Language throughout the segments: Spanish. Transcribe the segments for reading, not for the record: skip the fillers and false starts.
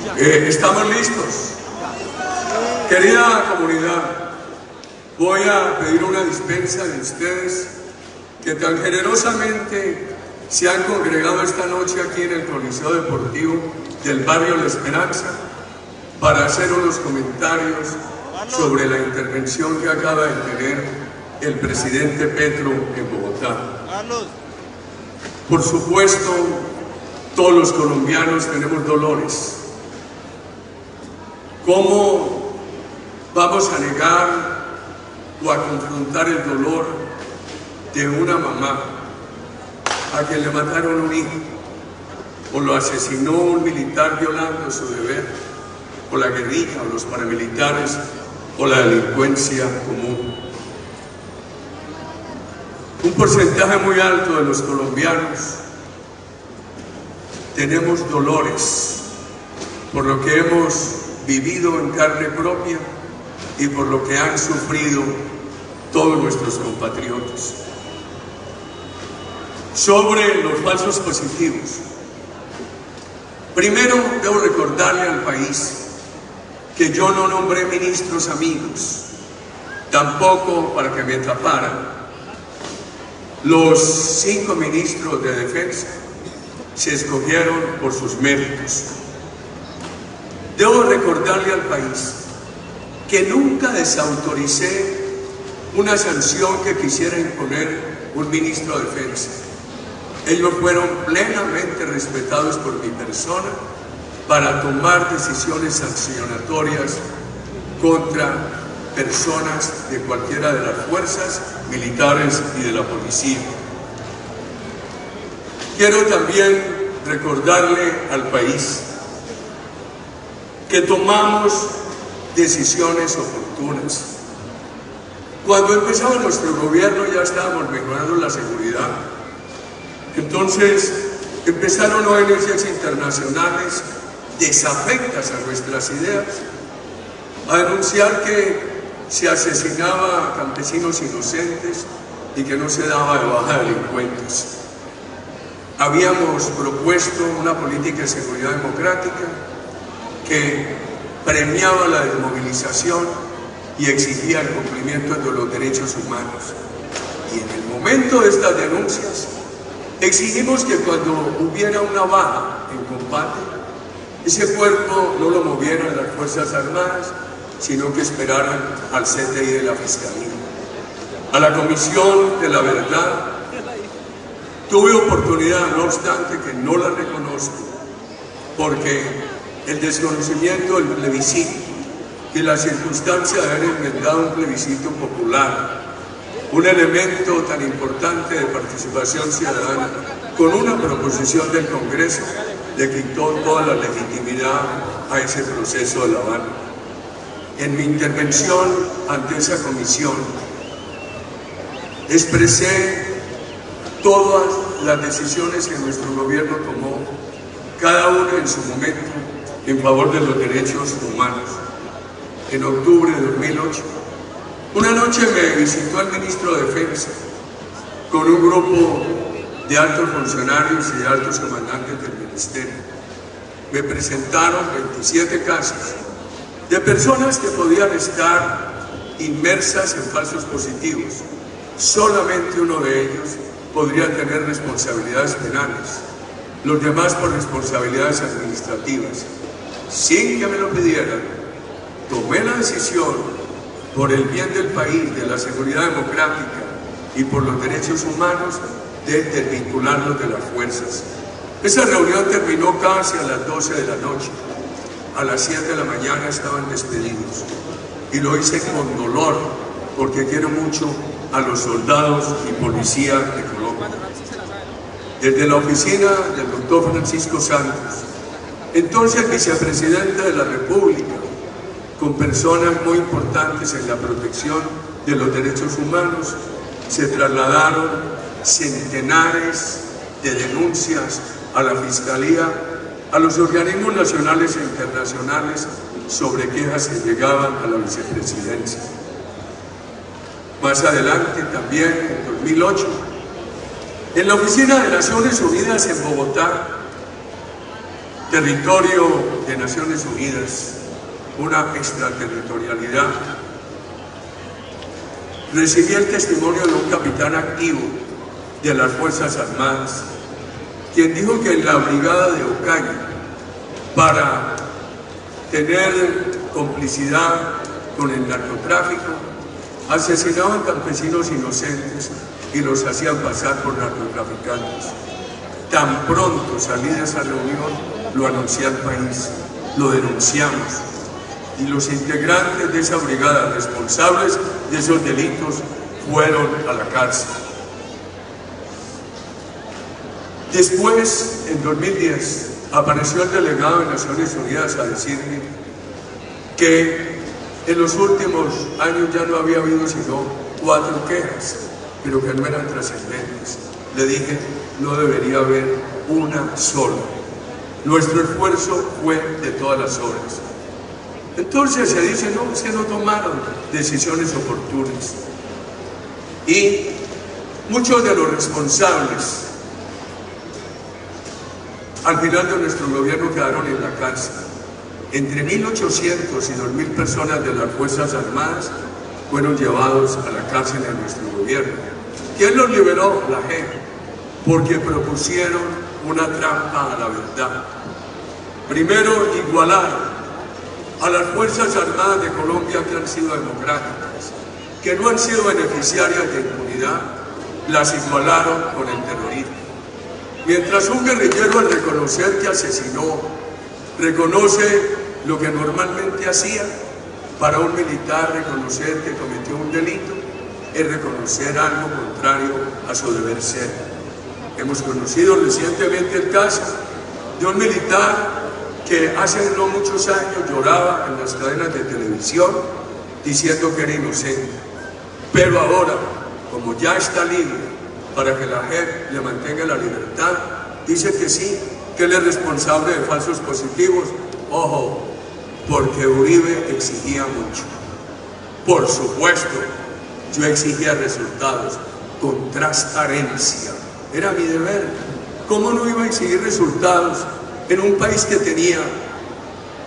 Estamos listos. Querida comunidad, voy a pedir una dispensa de ustedes que tan generosamente se han congregado esta noche aquí en el Coliseo Deportivo del barrio La Esperanza para hacer unos comentarios sobre la intervención que acaba de tener el presidente Petro en Bogotá. Por supuesto, todos los colombianos tenemos dolores. ¿Cómo vamos a negar o a confrontar el dolor de una mamá a quien le mataron un hijo, o lo asesinó un militar violando su deber, o la guerrilla, o los paramilitares, o la delincuencia común? Un porcentaje muy alto de los colombianos tenemos dolores por lo que hemos vivido en carne propia y por lo que han sufrido todos nuestros compatriotas. Sobre los falsos positivos, primero debo recordarle al país que yo no nombré ministros amigos, tampoco para que me taparan. Los 5 ministros de defensa se escogieron por sus méritos. Debo recordarle al país que nunca desautoricé una sanción que quisiera imponer un ministro de defensa. Ellos fueron plenamente respetados por mi persona para tomar decisiones sancionatorias contra personas de cualquiera de las fuerzas militares y de la policía. Quiero también recordarle al país que tomamos decisiones oportunas. Cuando empezaba nuestro gobierno ya estábamos mejorando la seguridad. Entonces empezaron ONGs internacionales desafectas a nuestras ideas a denunciar que se asesinaba a campesinos inocentes y que no se daba de baja a delincuentes. Habíamos propuesto una política de seguridad democrática que premiaba la desmovilización y exigía el cumplimiento de los derechos humanos. Y en el momento de estas denuncias, exigimos que cuando hubiera una baja en combate, ese cuerpo no lo movieran las Fuerzas Armadas, sino que esperaran al CTI de la Fiscalía. A la Comisión de la Verdad tuve oportunidad, no obstante que no la reconozco, porque el desconocimiento del plebiscito y la circunstancia de haber enmendado un plebiscito popular, un elemento tan importante de participación ciudadana, con una proposición del Congreso, le quitó toda la legitimidad a ese proceso de La Habana. En mi intervención ante esa comisión, expresé todas las decisiones que nuestro gobierno tomó, cada una en su momento, en favor de los derechos humanos. En octubre de 2008, una noche me visitó el ministro de Defensa con un grupo de altos funcionarios y de altos comandantes del ministerio. Me presentaron 27 casos de personas que podían estar inmersas en falsos positivos. Solamente uno de ellos podría tener responsabilidades penales, los demás por responsabilidades administrativas. Sin que me lo pidieran, tomé la decisión, por el bien del país, de la seguridad democrática y por los derechos humanos, de desvincularlos de las fuerzas. Esa reunión terminó casi a las 12 de la noche. A las 7 de la mañana estaban despedidos. Y lo hice con dolor, porque quiero mucho a los soldados y policías de Colombia. Desde la oficina del doctor Francisco Santos, entonces vicepresidente de la República, con personas muy importantes en la protección de los derechos humanos, se trasladaron centenares de denuncias a la Fiscalía, a los organismos nacionales e internacionales sobre quejas que llegaban a la vicepresidencia. Más adelante, también en 2008, en la Oficina de Naciones Unidas en Bogotá, territorio de Naciones Unidas, una extraterritorialidad, recibí el testimonio de un capitán activo de las Fuerzas Armadas, quien dijo que en la brigada de Ocaña, para tener complicidad con el narcotráfico, asesinaban campesinos inocentes y los hacían pasar por narcotraficantes. Tan pronto salí de esa reunión, lo anuncié al país, lo denunciamos, y los integrantes de esa brigada responsables de esos delitos fueron a la cárcel. Después, en 2010, apareció el delegado de Naciones Unidas a decirme que en los últimos años ya no había habido sino 4 quejas, pero que no eran trascendentes. Le dije, no debería haber una sola. Nuestro esfuerzo fue de todas las horas. Entonces se dice, no, es que no tomaron decisiones oportunas. Y muchos de los responsables al final de nuestro gobierno quedaron en la cárcel. Entre 1.800 y 2.000 personas de las Fuerzas Armadas fueron llevados a la cárcel de nuestro gobierno. ¿Quién los liberó? La JEP, porque propusieron una trampa a la verdad. Primero, igualaron a las Fuerzas Armadas de Colombia que han sido democráticas, que no han sido beneficiarias de impunidad, las igualaron con el terrorismo. Mientras un guerrillero, al reconocer que asesinó, reconoce lo que normalmente hacía, para un militar reconocer que cometió un delito es reconocer algo contrario a su deber ser. Hemos conocido recientemente el caso de un militar que hace no muchos años lloraba en las cadenas de televisión diciendo que era inocente, pero ahora, como ya está libre, para que la JEP le mantenga la libertad, dice que sí, que él es responsable de falsos positivos. Ojo, porque Uribe exigía mucho. Por supuesto, yo exigía resultados con transparencia. Era mi deber. ¿Cómo no iba a exigir resultados en un país que tenía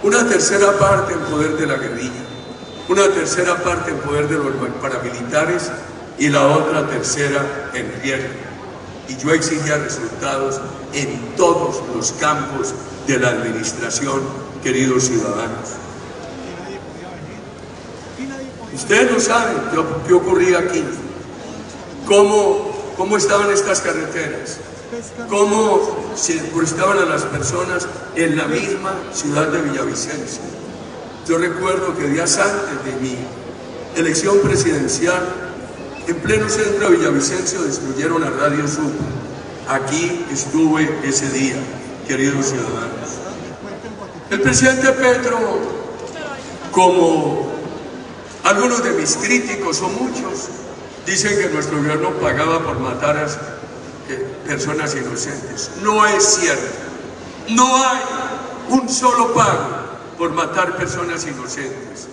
una tercera parte en poder de la guerrilla, una tercera parte en poder de los paramilitares y la otra tercera en riesgo? Y yo exigía resultados en todos los campos de la administración, queridos ciudadanos. Ustedes no saben qué ocurría aquí, cómo estaban estas carreteras, cómo circunstaban a las personas en la misma ciudad de Villavicencio. Yo recuerdo que días antes de mi elección presidencial, en pleno centro de Villavicencio destruyeron a Radio Sur. Aquí estuve ese día, queridos ciudadanos. El presidente Petro, como algunos de mis críticos o muchos, dicen que nuestro gobierno pagaba por matar a personas inocentes. No es cierto. No hay un solo pago por matar personas inocentes.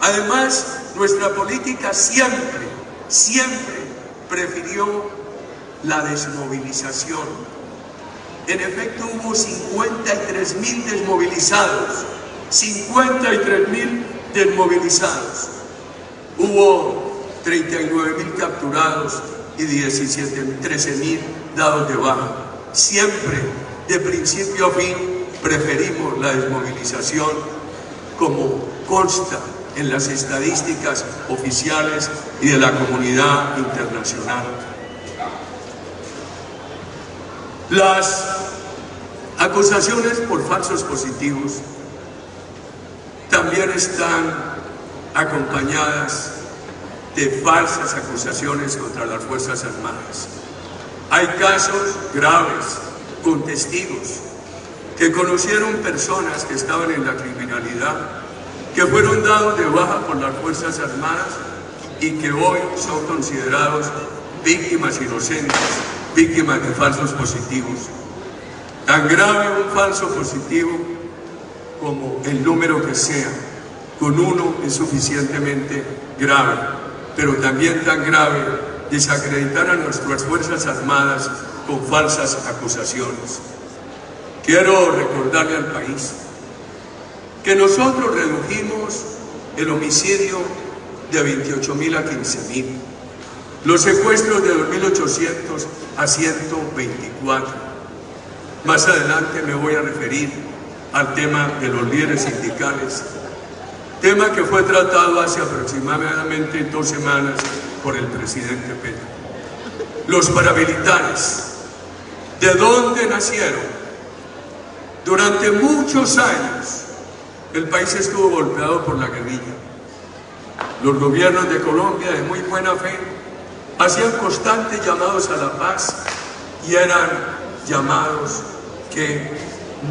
Además, nuestra política siempre prefirió la desmovilización. En efecto, hubo 53.000 desmovilizados. 53.000 desmovilizados. Hubo 39.000 capturados y 13.000 dados de baja. Siempre, de principio a fin, preferimos la desmovilización, como consta en las estadísticas oficiales y de la comunidad internacional. Las acusaciones por falsos positivos también están acompañadas de falsas acusaciones contra las Fuerzas Armadas. Hay casos graves con testigos que conocieron personas que estaban en la criminalidad, que fueron dados de baja por las Fuerzas Armadas y que hoy son considerados víctimas inocentes, víctimas de falsos positivos. Tan grave un falso positivo como el número que sea, con uno es suficientemente grave, pero también tan grave desacreditar a nuestras Fuerzas Armadas con falsas acusaciones. quiero recordarle al país que nosotros redujimos el homicidio de 28.000 a 15.000, los secuestros de 2.800 a 124. Más adelante me voy a referir al tema de los líderes sindicales, tema que fue tratado hace aproximadamente 2 semanas por el presidente Petro. Los paramilitares, ¿de dónde nacieron? Durante muchos años el país estuvo golpeado por la guerrilla. Los gobiernos de Colombia, de muy buena fe, hacían constantes llamados a la paz y eran llamados que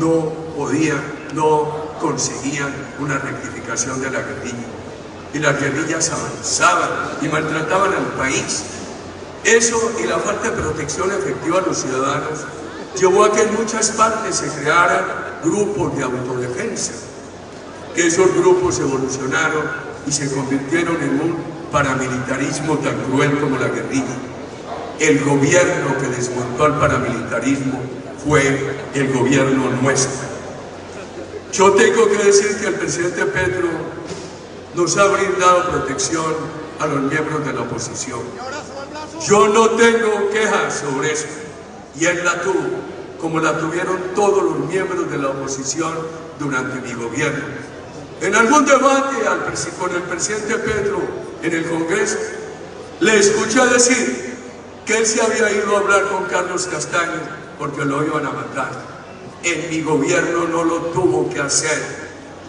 no podían, no conseguían una rectificación de la guerrilla. Y las guerrillas avanzaban y maltrataban al país. Eso y la falta de protección efectiva a los ciudadanos llevó a que en muchas partes se crearan grupos de autodefensa, que esos grupos evolucionaron y se convirtieron en un paramilitarismo tan cruel como la guerrilla. El gobierno que desmontó al paramilitarismo fue el gobierno nuestro. Yo tengo que decir que el presidente Petro nos ha brindado protección a los miembros de la oposición. Yo no tengo quejas sobre eso, y él la tuvo, como la tuvieron todos los miembros de la oposición durante mi gobierno. En algún debate con el presidente Petro en el Congreso, le escuché decir que él se había ido a hablar con Carlos Castaño porque lo iban a matar. En mi gobierno no lo tuvo que hacer,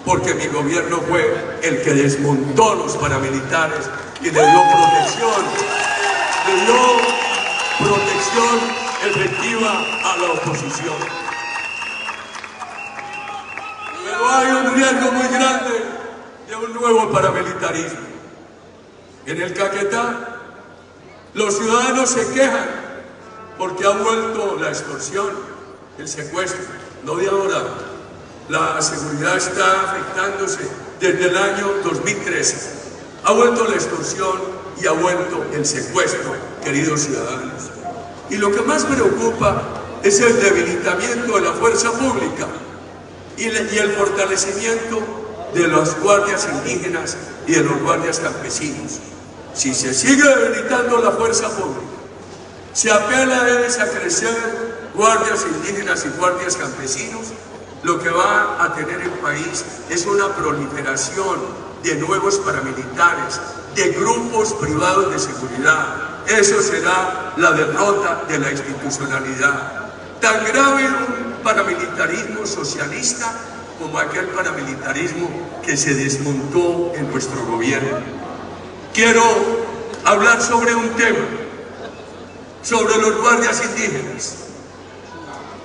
porque mi gobierno fue el que desmontó a los paramilitares y le dio protección efectiva a la oposición. Pero hay un riesgo muy grande de un nuevo paramilitarismo. En el Caquetá, los ciudadanos se quejan porque ha vuelto la extorsión, el secuestro, no de ahora. La seguridad está afectándose desde el año 2013. Ha vuelto la extorsión y ha vuelto el secuestro, queridos ciudadanos. Y lo que más preocupa es el debilitamiento de la fuerza pública y el fortalecimiento de las guardias indígenas y de los guardias campesinos. Si se sigue debilitando la fuerza pública, se apela a crecer guardias indígenas y guardias campesinos, lo que va a tener el país es una proliferación de nuevos paramilitares, de grupos privados de seguridad. Eso será la derrota de la institucionalidad. Tan grave un paramilitarismo socialista como aquel paramilitarismo que se desmontó en nuestro gobierno. Quiero hablar sobre un tema, sobre los guardias indígenas.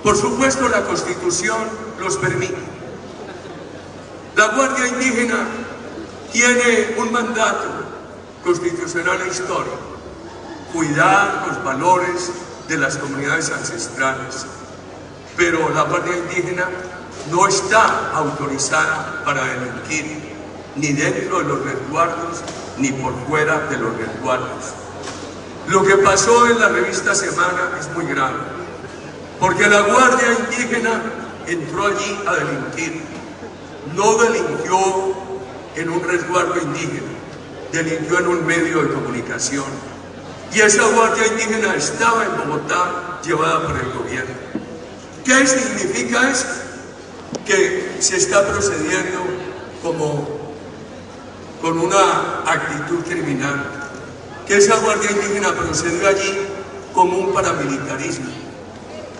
Por supuesto, la Constitución los permite. La Guardia Indígena tiene un mandato constitucional e histórico: cuidar los valores de las comunidades ancestrales. Pero la Guardia Indígena no está autorizada para delinquir, ni dentro de los resguardos, ni por fuera de los resguardos. Lo que pasó en la revista Semana es muy grave, porque la Guardia Indígena entró allí a delinquir. No delinquió en un resguardo indígena, delinquió en un medio de comunicación. Y esa Guardia Indígena estaba en Bogotá, llevada por el gobierno. ¿Qué significa eso? Que se está procediendo con una actitud criminal, que esa Guardia Indígena procedió allí como un paramilitarismo,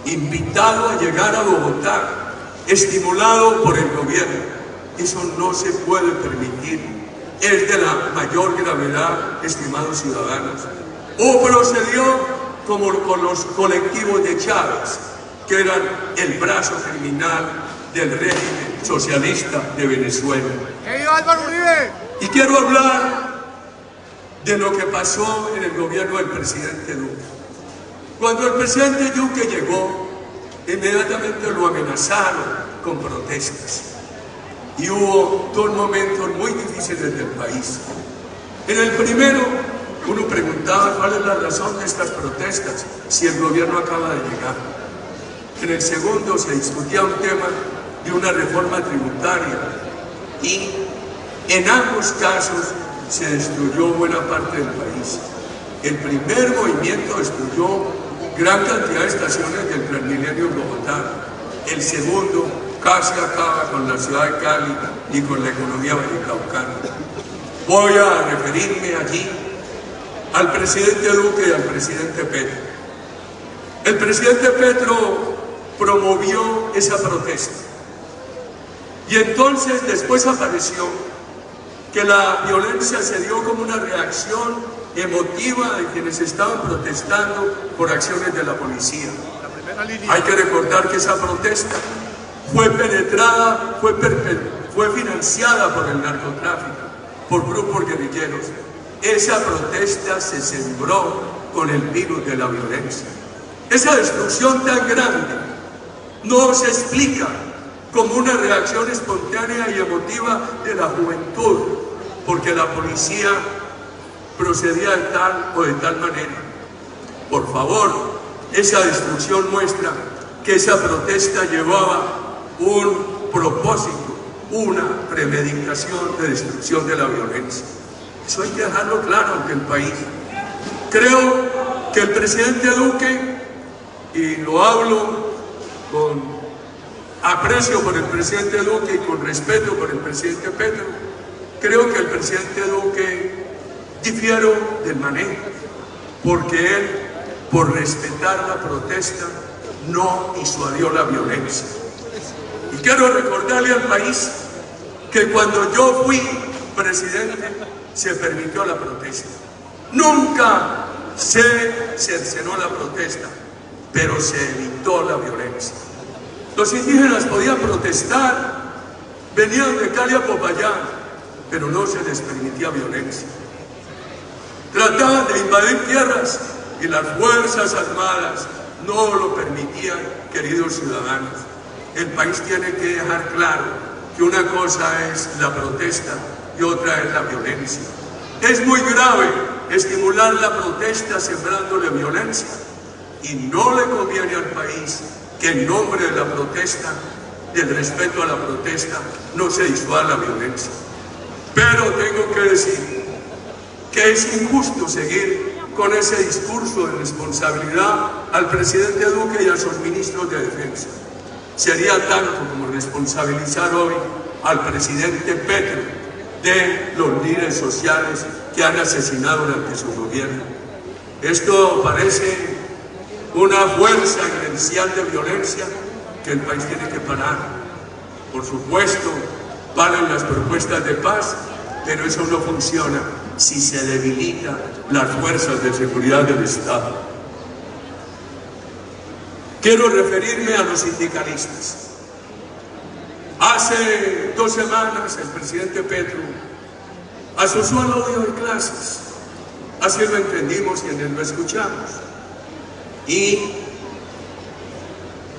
invitado a llegar a Bogotá, estimulado por el gobierno. Eso no se puede permitir, es de la mayor gravedad, estimados ciudadanos. O procedió como con los colectivos de Chávez, que eran el brazo criminal del régimen socialista de Venezuela. Y quiero hablar de lo que pasó en el gobierno del presidente Duque. Cuando el presidente Duque llegó, inmediatamente lo amenazaron con protestas. Y hubo 2 momentos muy difíciles del país. En el primero, uno preguntaba cuál es la razón de estas protestas, si el gobierno acaba de llegar. En el segundo se discutía un tema de una reforma tributaria y en ambos casos se destruyó buena parte del país. El primer movimiento destruyó gran cantidad de estaciones del Transmilenio en Bogotá. El segundo casi acaba con la ciudad de Cali y con la economía vallecaucana. Voy a referirme allí al presidente Duque y al presidente Petro. El presidente Petro promovió esa protesta y entonces después apareció que la violencia se dio como una reacción emotiva de quienes estaban protestando por acciones de la policía. Hay que recordar que esa protesta fue penetrada, fue financiada por el narcotráfico, por grupos guerrilleros. Esa protesta se sembró con el virus de la violencia. Esa destrucción tan grande no se explica como una reacción espontánea y emotiva de la juventud, porque la policía procedía de tal o de tal manera. Por favor, esa destrucción muestra que esa protesta llevaba un propósito, una premeditación de destrucción de la violencia. Eso hay que dejarlo claro ante el país. Creo que el presidente Duque, y lo hablo con aprecio por el presidente Duque y con respeto por el presidente Petro, creo que el presidente Duque difiero del manejo, porque él, por respetar la protesta, no disuadió la violencia. Y quiero recordarle al país que cuando yo fui presidente se permitió la protesta. Nunca se cercenó la protesta, pero se evitó la violencia. Los indígenas podían protestar, venían de Cali a Popayán, pero no se les permitía violencia. Trataban de invadir tierras y las fuerzas armadas no lo permitían, queridos ciudadanos. El país tiene que dejar claro que una cosa es la protesta y otra es la violencia. Es muy grave estimular la protesta sembrándole violencia y no le conviene al país que en nombre de la protesta, del respeto a la protesta, no se disuada la violencia. Pero tengo que decir que es injusto seguir con ese discurso de responsabilidad al presidente Duque y a sus ministros de defensa. Sería tanto como responsabilizar hoy al presidente Petro de los líderes sociales que han asesinado durante su gobierno. Esto parece una fuerza evidencial de violencia que el país tiene que parar. Por supuesto, valen las propuestas de paz, pero eso no funciona si se debilitan las fuerzas de seguridad del Estado. Quiero referirme a los sindicalistas. Hace 2 semanas el presidente Petro asoció el audio de clases. Así lo entendimos quienes lo escuchamos. Y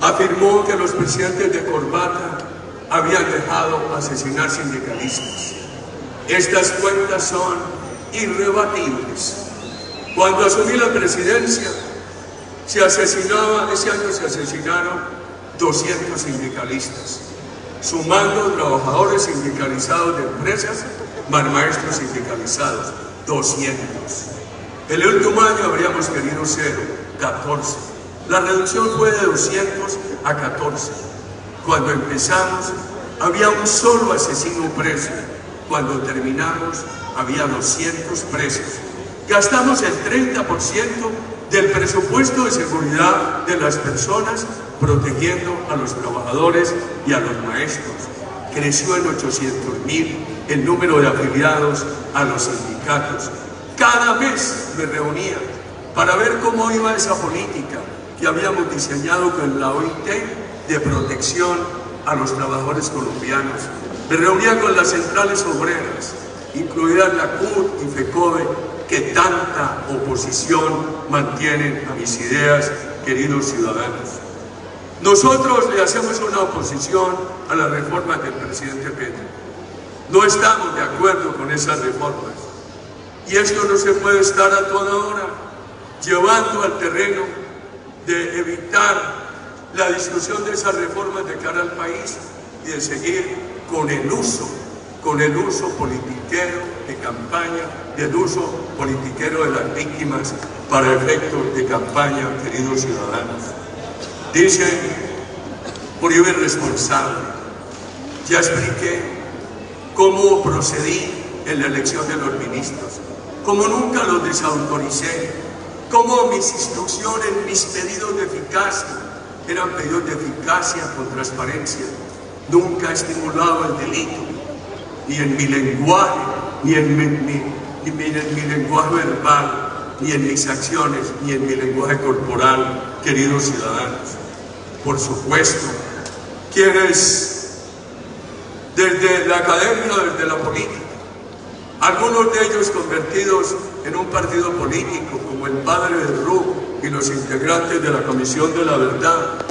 afirmó que los presidentes de corbata habían dejado asesinar sindicalistas. Estas cuentas son irrebatibles. Cuando asumí la presidencia, ese año se asesinaron 200 sindicalistas, sumando trabajadores sindicalizados de empresas, más maestros sindicalizados, 200. El último año habríamos querido ser 14. La reducción fue de 200 a 14. Cuando empezamos, había un solo asesino preso. Cuando terminamos, había 200 presos. Gastamos el 30% del presupuesto de seguridad de las personas protegiendo a los trabajadores y a los maestros. Creció en 800.000 el número de afiliados a los sindicatos. Cada mes me reunía para ver cómo iba esa política que habíamos diseñado con la OIT de protección a los trabajadores colombianos. Me reunía con las centrales obreras, incluidas la CUT y FECODE, que tanta oposición mantienen a mis ideas, queridos ciudadanos. Nosotros le hacemos una oposición a las reformas del presidente Petro. No estamos de acuerdo con esas reformas. Y esto no se puede estar a toda hora llevando al terreno de evitar la discusión de esas reformas de cara al país y de seguir con el uso politiquero de campaña, del uso politiquero de las víctimas para efectos de campaña, queridos ciudadanos. Dicen, por irresponsable, ya expliqué cómo procedí en la elección de los ministros, cómo nunca los desautoricé, cómo mis instrucciones, mis pedidos de eficacia, eran pedidos de eficacia con transparencia. Nunca he estimulado el delito, ni en mi lenguaje, ni en mi lenguaje verbal, ni en mis acciones, ni en mi lenguaje corporal, queridos ciudadanos. Por supuesto, quienes desde la academia o desde la política, algunos de ellos convertidos en un partido político, como el padre de RU y los integrantes de la Comisión de la Verdad,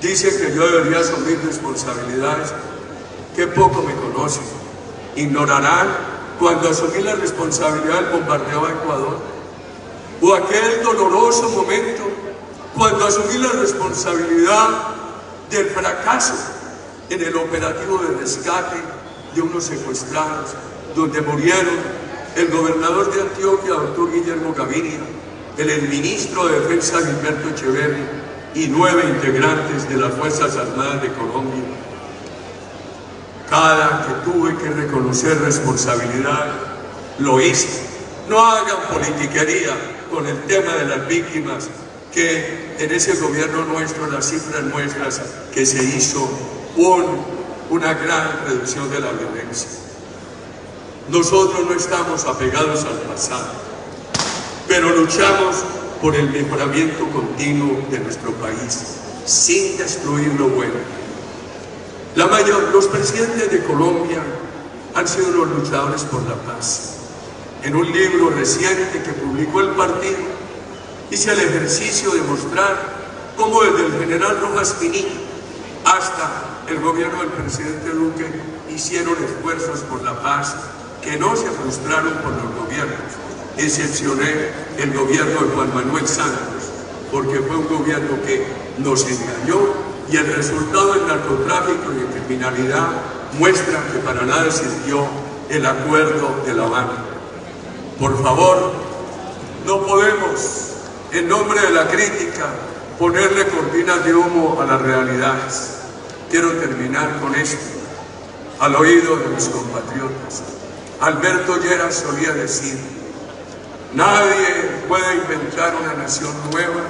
dicen que yo debería asumir responsabilidades que poco me conocen. Ignorarán cuando asumí la responsabilidad del bombardeo a Ecuador, o aquel doloroso momento cuando asumí la responsabilidad del fracaso en el operativo de rescate de unos secuestrados, donde murieron el gobernador de Antioquia, doctor Guillermo Gaviria, el ministro de Defensa, Gilberto Echeverri, y 9 integrantes de las Fuerzas Armadas de Colombia. Cada que tuve que reconocer responsabilidad, lo hice. No hagan politiquería con el tema de las víctimas, que en ese gobierno nuestro las cifras muestran que se hizo una gran reducción de la violencia. Nosotros no estamos apegados al pasado, pero luchamos por el mejoramiento continuo de nuestro país, sin destruir lo bueno. Los presidentes de Colombia han sido los luchadores por la paz. En un libro reciente que publicó el partido, hice el ejercicio de mostrar cómo desde el general Rojas Pinilla hasta el gobierno del presidente Duque hicieron esfuerzos por la paz que no se frustraron por los gobiernos. Excepcioné el gobierno de Juan Manuel Santos, porque fue un gobierno que nos engañó, y el resultado del narcotráfico y de criminalidad muestra que para nada sirvió el acuerdo de La Habana. Por favor, no podemos, en nombre de la crítica, ponerle cortinas de humo a las realidades. Quiero terminar con esto, al oído de mis compatriotas. Alberto Lleras solía decir: nadie puede inventar una nación nueva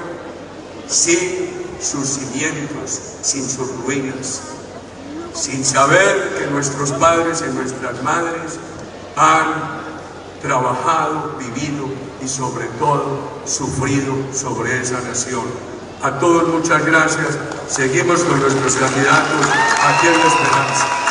sin sus cimientos, sin sus ruinas, sin saber que nuestros padres y nuestras madres han trabajado, vivido y sobre todo sufrido sobre esa nación. A todos muchas gracias. Seguimos con nuestros candidatos aquí en La Esperanza.